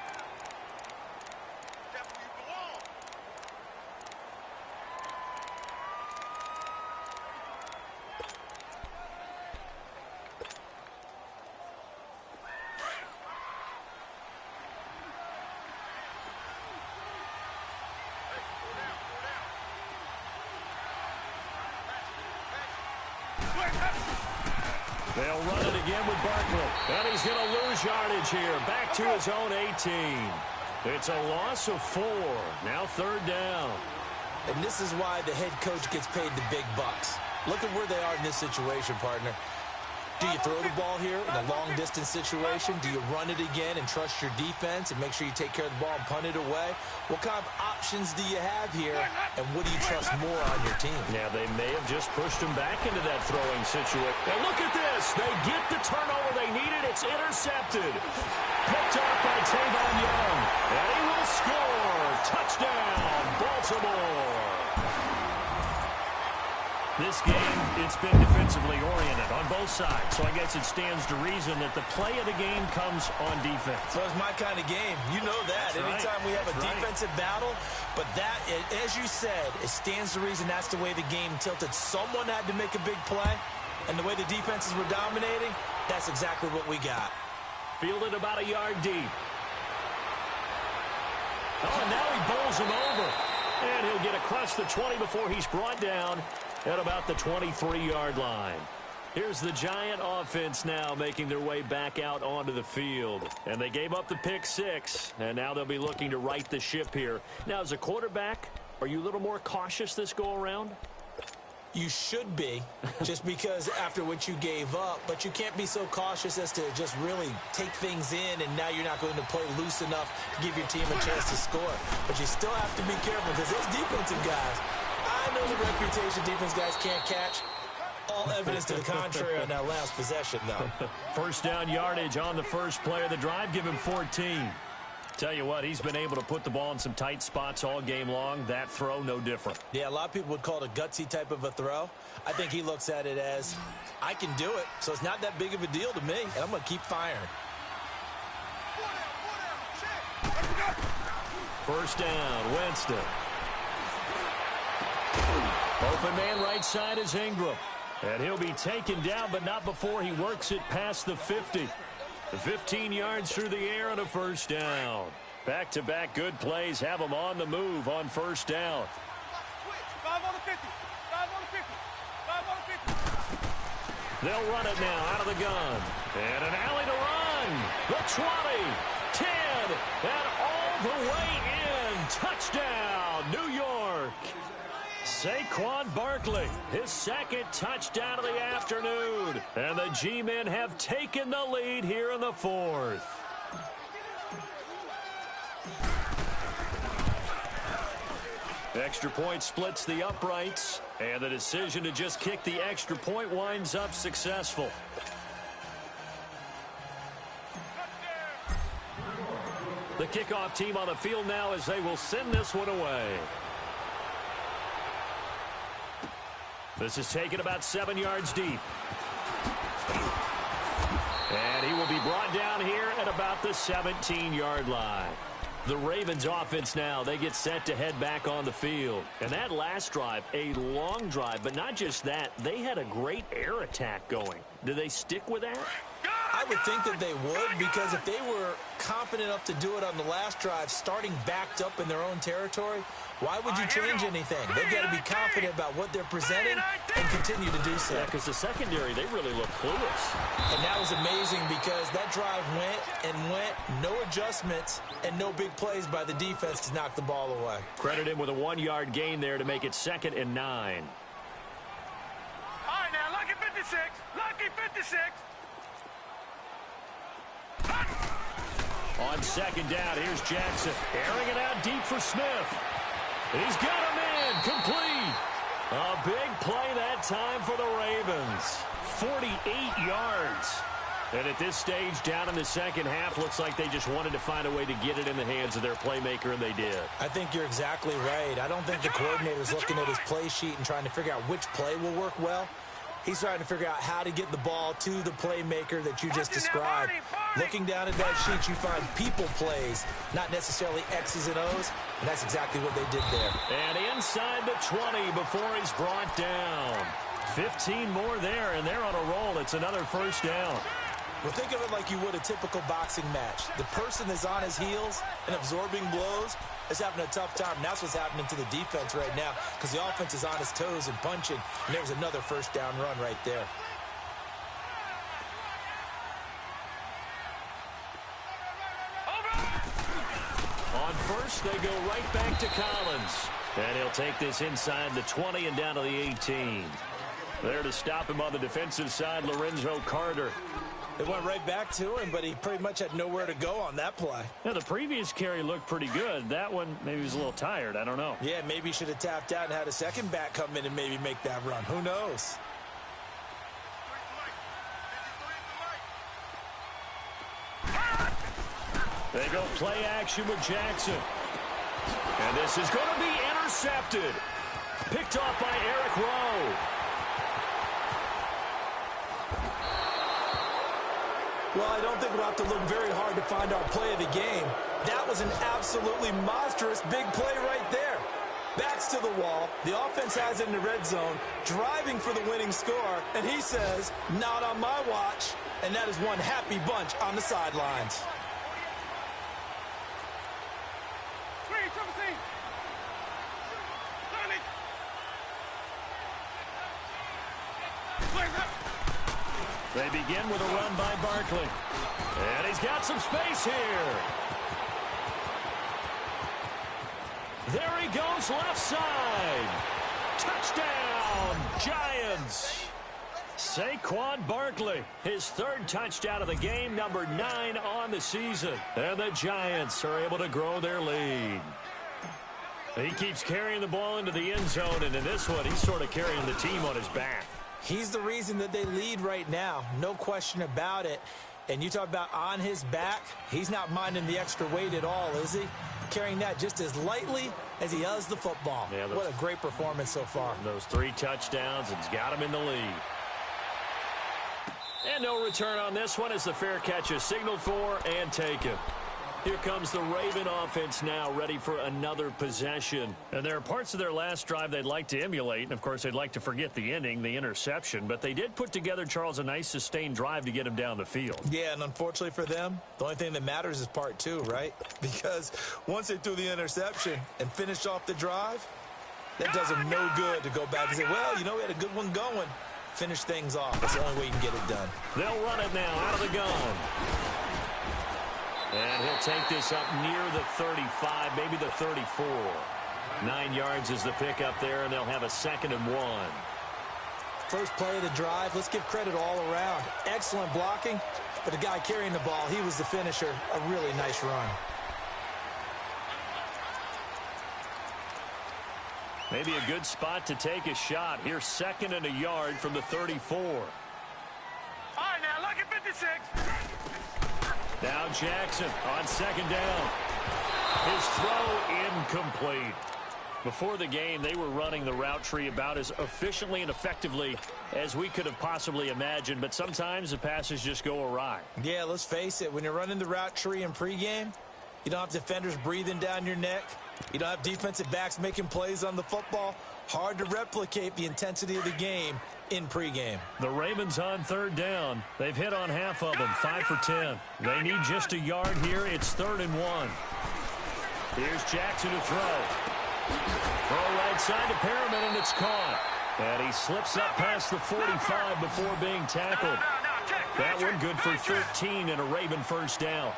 They'll run it again with Barkley. And he's going to lose yardage here. Back to his own 18. It's a loss of 4. Now third down. And this is why the head coach gets paid the big bucks. Look at where they are in this situation, partner. Do you throw the ball here in a long-distance situation? Do you run it again and trust your defense and make sure you take care of the ball and punt it away? What kind of options do you have here, and what do you trust more on your team? Now, they may have just pushed him back into that throwing situation. And look at this. They get the turnover they needed. It's intercepted. Picked up by Tavon Young. And he will score. Touchdown, Baltimore. This game, it's been defensively oriented on both sides, so I guess it stands to reason that the play of the game comes on defense. So it's my kind of game. You know that. That's Anytime right. we have That's a defensive battle, but that, as you said, it stands to reason that's the way the game tilted. Someone had to make a big play, and the way the defenses were dominating, that's exactly what we got. Fielded about a yard deep. bowls him over. And he'll get across the 20 before he's brought down at about the 23-yard line. Here's the Giant offense now making their way back out onto the field. And they gave up the pick 6, and now they'll be looking to right the ship here. Now, as a quarterback, are you a little more cautious this go-around? You should be, just because after what you gave up, but you can't be so cautious as to just really take things in, and now you're not going to play loose enough to give your team a chance to score. But you still have to be careful because those defensive guys, I know the reputation defense guys can't catch. All evidence to the contrary on that last possession, though. First down yardage on the first play of the drive. Give him 14. Tell you what, he's been able to put the ball in some tight spots all game long. That throw, no different. Yeah, a lot of people would call it a gutsy type of a throw. I think he looks at it as, I can do it, so it's not that big of a deal to me, and I'm going to keep firing. First down, Winston. Open man right side is Ingram. And he'll be taken down, but not before he works it past the 50. The 15 yards through the air on a first down. Back-to-back good plays have them on the move on first down. 5 on the 50. 5 on the 50. 5 on the 50. They'll run it now out of the gun. And an alley to run. The 20, 10, and all the way in. Touchdown, New York. Saquon Barkley, his second touchdown of the afternoon. And the G-men have taken the lead here in the fourth. Extra point splits the uprights. And the decision to just kick the extra point winds up successful. The kickoff team on the field now as they will send this one away. This is taken about 7 yards deep. And he will be brought down here at about the 17-yard line. The Ravens offense now, they get set to head back on the field. And that last drive, a long drive, but not just that, they had a great air attack going. Do they stick with that? I would think that they would, because if they were confident enough to do it on the last drive, starting backed up in their own territory, why would you change anything? They've got to be confident about what they're presenting and continue to do so. Yeah, because the secondary, they really look clueless. And that was amazing because that drive went and went, no adjustments, and no big plays by the defense to knock the ball away. Credit him with a 1-yard gain there to make it 2nd and 9. All right, now, lucky 56. Lucky 56. On second down, here's Jackson. Airing it out deep for Smith. He's got him in. Complete. A big play that time for the Ravens. 48 yards. And at this stage, down in the second half, looks like they just wanted to find a way to get it in the hands of their playmaker, and they did. I think you're exactly right. I don't think the coordinator's looking at his play sheet and trying to figure out which play will work well. He's trying to figure out how to get the ball to the playmaker that you just described. Looking down at that sheet, you find people plays, not necessarily X's and O's, and that's exactly what they did there. And inside the 20 before he's brought down. 15 more there, and they're on a roll. It's another first down. Well, think of it like you would a typical boxing match. The person that's on his heels and absorbing blows is having a tough time. And that's what's happening to the defense right now because the offense is on his toes and punching. And there's another first down run right there. On first, they go right back to Collins. And he'll take this inside the 20 and down to the 18. There to stop him on the defensive side, Lorenzo Carter. It went right back to him, but he pretty much had nowhere to go on that play. Now, the previous carry looked pretty good. That one, maybe he was a little tired. I don't know. Yeah, maybe he should have tapped out and had a second back come in and maybe make that run. Who knows? They go play action with Jackson. And this is going to be intercepted. Picked off by Eric Rowe. Well, I don't think we'll have to look very hard to find our play of the game. That was an absolutely monstrous big play right there. Backs to the wall. The offense has it in the red zone, driving for the winning score, and he says, not on my watch. And that is one happy bunch on the sidelines. 3, 2, They begin with a run by Barkley. And he's got some space here. There he goes, left side. Touchdown, Giants. Saquon Barkley, his third touchdown of the game, number 9 on the season. And the Giants are able to grow their lead. He keeps carrying the ball into the end zone, and in this one, he's sort of carrying the team on his back. He's the reason that they lead right now, no question about it. And you talk about on his back, he's not minding the extra weight at all, is he? Carrying that just as lightly as he does the football. Yeah, what a great performance so far. Those 3 touchdowns, it's got him in the lead. And no return on this one as the fair catch is signaled for and taken. Here comes the Raven offense now, ready for another possession. And there are parts of their last drive they'd like to emulate. And, of course, they'd like to forget the ending, the interception. But they did put together, Charles, a nice sustained drive to get him down the field. Yeah, and unfortunately for them, the only thing that matters is part 2, right? Because once they threw the interception and finished off the drive, that does them no good to go back and say, well, you know, we had a good one going. Finish things off. That's the only way you can get it done. They'll run it now out of the gun. And he'll take this up near the 35, maybe the 34. 9 yards is the pickup there, and they'll have a 2nd and 1. First play of the drive, let's give credit all around. Excellent blocking, but the guy carrying the ball, he was the finisher. A really nice run. Maybe a good spot to take a shot. Here's 2nd and a yard from the 34. All right, now, look at 56. Now Jackson on 2nd down. His throw incomplete. Before the game, they were running the route tree about as efficiently and effectively as we could have possibly imagined, but sometimes the passes just go awry. Yeah, let's face it. When you're running the route tree in pregame, you don't have defenders breathing down your neck. You don't have defensive backs making plays on the football. Hard to replicate the intensity of the game in pregame. The Ravens on 3rd down. They've hit on half of them, 5 for 10. They need just a yard here. It's 3rd and 1. Here's Jackson to throw. Throw right side to Perriman, and it's caught. And he slips up past the 45 before being tackled. That one good for 13 and a Raven first down.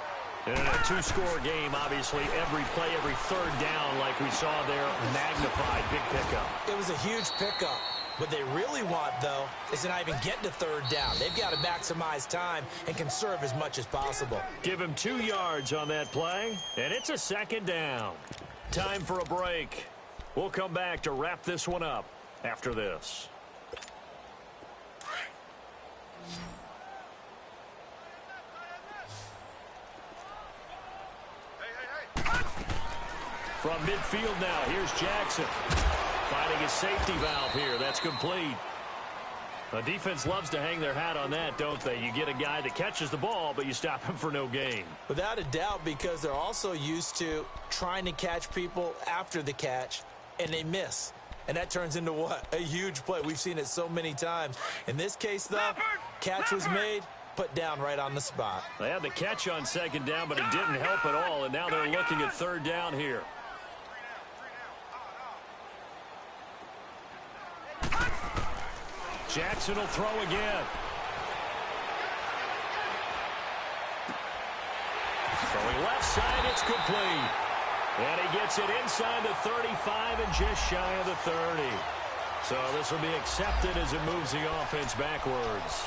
In a 2-score game, obviously, every play, every 3rd down, like we saw there, magnified, big pickup. It was a huge pickup. What they really want, though, is to not even get to 3rd down. They've got to maximize time and conserve as much as possible. Give him 2 yards on that play, and it's a 2nd down. Time for a break. We'll come back to wrap this one up after this. From midfield now, here's Jackson. Finding his safety valve here. That's complete. The defense loves to hang their hat on that, don't they? You get a guy that catches the ball, but you stop him for no gain. Without a doubt, because they're also used to trying to catch people after the catch, and they miss. And that turns into what? A huge play. We've seen it so many times. In this case, though, catch was made, put down right on the spot. They had the catch on 2nd down, but it didn't help at all, and now they're looking at 3rd down here. Jackson will throw again. Throwing left side, it's complete. And he gets it inside the 35 and just shy of the 30. So this will be accepted as it moves the offense backwards.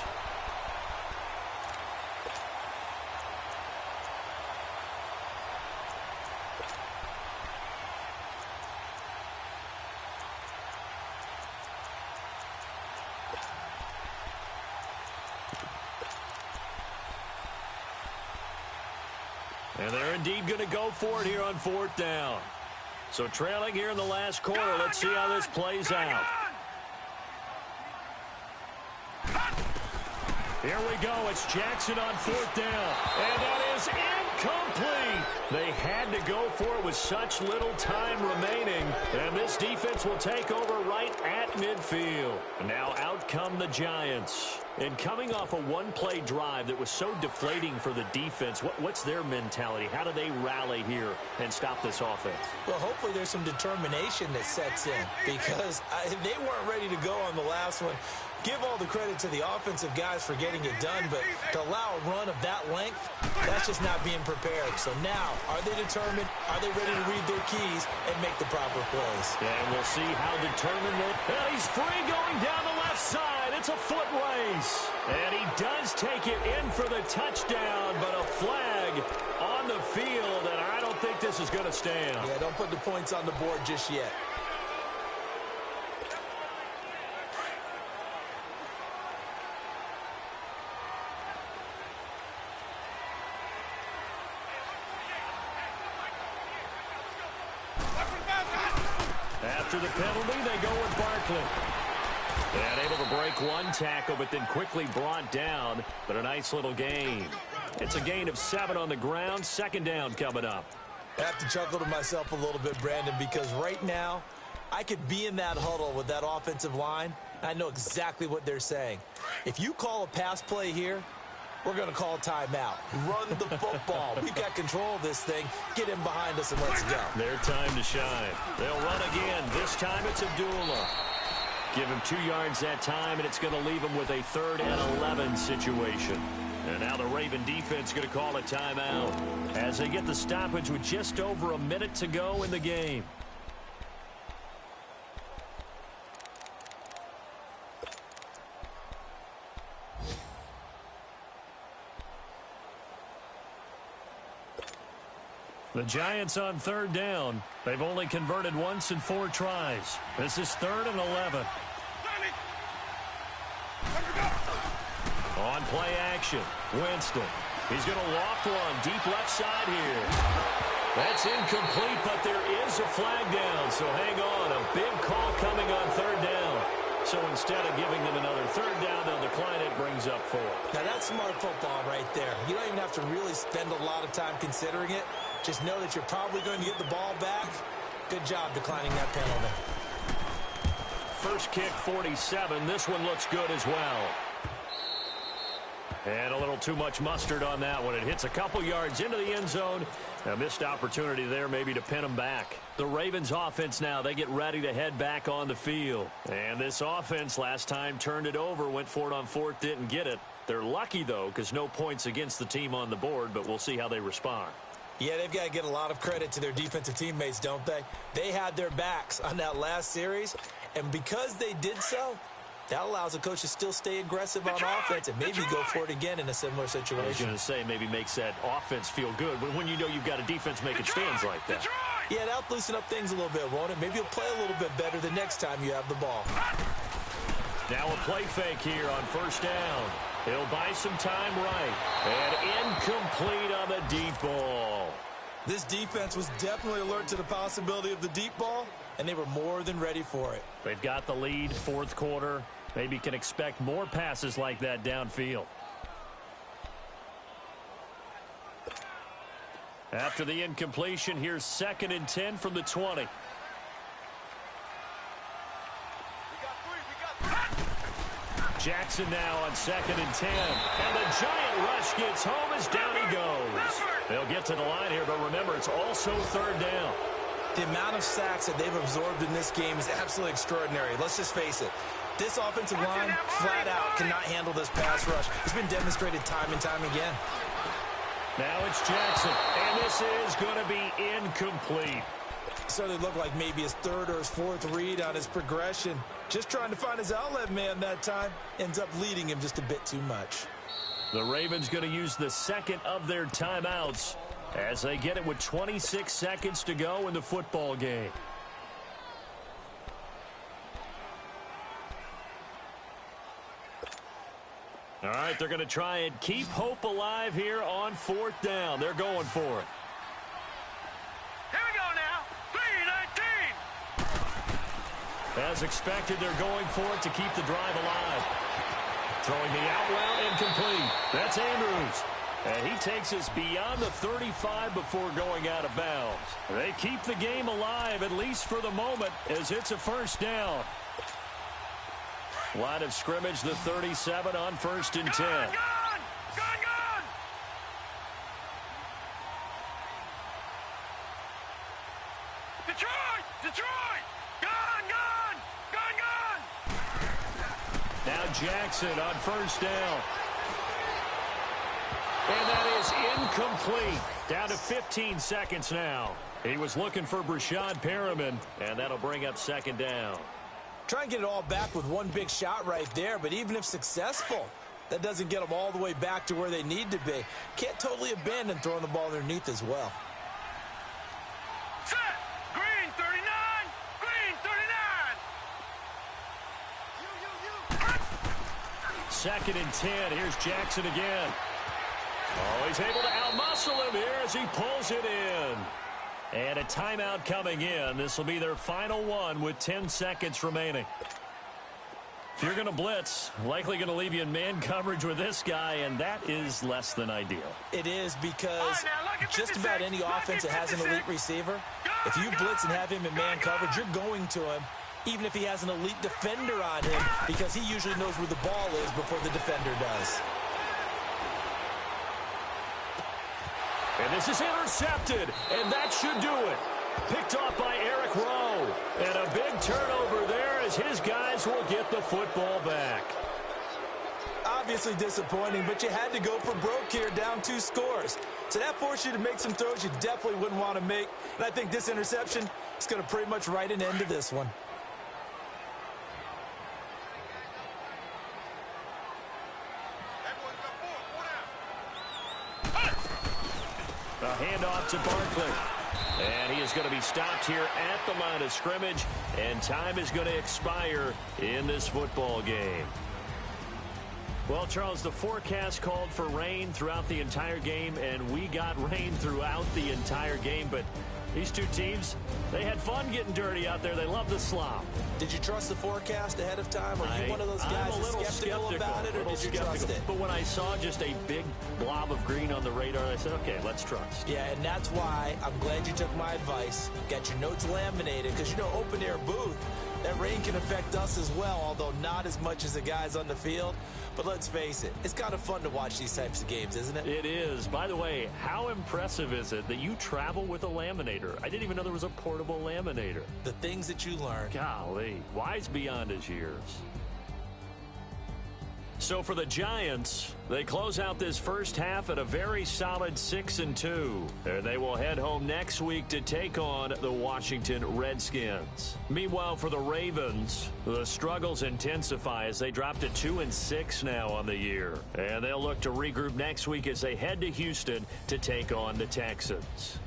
And they're indeed going to go for it here on 4th down. So trailing here in the last quarter. Let's see how this plays out. Here we go. It's Jackson on 4th down. And that is complete. They had to go for it with such little time remaining. And this defense will take over right at midfield. Now out come the Giants. And coming off a one-play drive that was so deflating for the defense, what's their mentality? How do they rally here and stop this offense? Well, hopefully there's some determination that sets in because they weren't ready to go on the last one. Give all the credit to the offensive guys for getting it done, but to allow a run of that length, that's just not being prepared. So now, are they determined? Are they ready to read their keys and make the proper plays? And we'll see how determined they are. And he's free going down the left side. It's a foot race. And he does take it in for the touchdown, but a flag on the field, and I don't think this is going to stand. Yeah, don't put the points on the board just yet. After the penalty, they go with Barkley. And able to break one tackle, but then quickly brought down. But a nice little gain. It's a gain of 7 on the ground. Second down coming up. I have to chuckle to myself a little bit, Brandon, because right now, I could be in that huddle with that offensive line. I know exactly what they're saying. If you call a pass play here, we're going to call a timeout. Run the football. We've got control of this thing. Get in behind us and let's go. Their time to shine. They'll run again. This time it's Abdullah. Give him 2 yards that time, and it's going to leave him with a 3rd and 11 situation. And now the Raven defense going to call a timeout as they get the stoppage with just over a minute to go in the game. The Giants on 3rd down. They've only converted once in 4 tries. This is 3rd and 11. On play action, Winston. He's going to loft one deep left side here. That's incomplete, but there is a flag down, so hang on. A big call coming on 3rd down. So instead of giving them another 3rd down, they'll decline it, brings up 4. Now that's smart football right there. You don't even have to really spend a lot of time considering it. Just know that you're probably going to get the ball back. Good job declining that penalty. First kick, 47. This one looks good as well. And a little too much mustard on that one. It hits a couple yards into the end zone. A missed opportunity there maybe to pin them back. The Ravens offense now, they get ready to head back on the field. And this offense last time turned it over, went for it on 4th, didn't get it. They're lucky, though, because no points against the team on the board, but we'll see how they respond. Yeah, they've got to get a lot of credit to their defensive teammates, don't they? They had their backs on that last series, and because they did so, that allows the coach to still stay aggressive on offense and maybe go for it again in a similar situation. I was going to say maybe makes that offense feel good, but when you know you've got a defense making stands like that. Yeah, that'll loosen up things a little bit, won't it? Maybe you'll play a little bit better the next time you have the ball. Now a play fake here on 1st down. He'll buy some time right. And incomplete on the deep ball. This defense was definitely alert to the possibility of the deep ball, and they were more than ready for it. They've got the lead, 4th quarter. Maybe can expect more passes like that downfield. After the incompletion, here's 2nd and 10 from the 20. Jackson now on 2nd and 10. And the giant rush gets home as down he goes. They'll get to the line here, but remember, it's also 3rd down. The amount of sacks that they've absorbed in this game is absolutely extraordinary. Let's just face it. This offensive line, flat out, cannot handle this pass rush. It's been demonstrated time and time again. Now it's Jackson, and this is going to be incomplete. So they look like maybe his 3rd or his 4th read on his progression. Just trying to find his outlet man that time. Ends up leading him just a bit too much. The Ravens going to use the 2nd of their timeouts as they get it with 26 seconds to go in the football game. All right, they're going to try and keep hope alive here on 4th down. They're going for it. Here we go now. 3-19. As expected, they're going for it to keep the drive alive. Throwing the out route, incomplete. That's Andrews. And he takes us beyond the 35 before going out of bounds. They keep the game alive, at least for the moment, as it's a first down. Line of scrimmage, the 37 on 1st and 10. Gone! Detroit! Gone! Now Jackson on 1st down. And that is incomplete. Down to 15 seconds now. He was looking for Brashad Perriman, and that'll bring up 2nd down. Try and get it all back with one big shot right there, but even if successful, that doesn't get them all the way back to where they need to be. Can't totally abandon throwing the ball underneath as well. Set! Green 39! Green 39! 2nd and 10. Here's Jackson again. Oh, he's able to outmuscle him here as he pulls it in. And a timeout coming in. This will be their final one with 10 seconds remaining. If you're going to blitz, likely going to leave you in man coverage with this guy, and that is less than ideal. It is because just about any offense that has an elite receiver, if you blitz and have him in man coverage, you're going to him, even if he has an elite defender on him, because he usually knows where the ball is before the defender does. And this is intercepted, and that should do it. Picked off by Eric Rowe. And a big turnover there as his guys will get the football back. Obviously disappointing, but you had to go for broke here, down 2 scores. So that forced you to make some throws you definitely wouldn't want to make. And I think this interception is going to pretty much write an end to this one. A handoff to Barkley. And he is going to be stopped here at the line of scrimmage. And time is going to expire in this football game. Well, Charles, the forecast called for rain throughout the entire game, and we got rain throughout the entire game. But these two teams, they had fun getting dirty out there. They love the slop. Did you trust the forecast ahead of time? Are you one of those guys that's skeptical about it, or did you trust it? But when I saw just a big blob of green on the radar, I said, okay, let's trust. Yeah, and that's why I'm glad you took my advice. Got your notes laminated, because, you know, open-air booth, that rain can affect us as well, although not as much as the guys on the field. But let's face it, it's kind of fun to watch these types of games, isn't it? It is. By the way, how impressive is it that you travel with a laminator? I didn't even know there was a portable laminator. The things that you learn. Golly, wise beyond his years. So for the Giants, they close out this first half at a very solid 6-2. And they will head home next week to take on the Washington Redskins. Meanwhile, for the Ravens, the struggles intensify as they drop to 2-6 now on the year. And they'll look to regroup next week as they head to Houston to take on the Texans.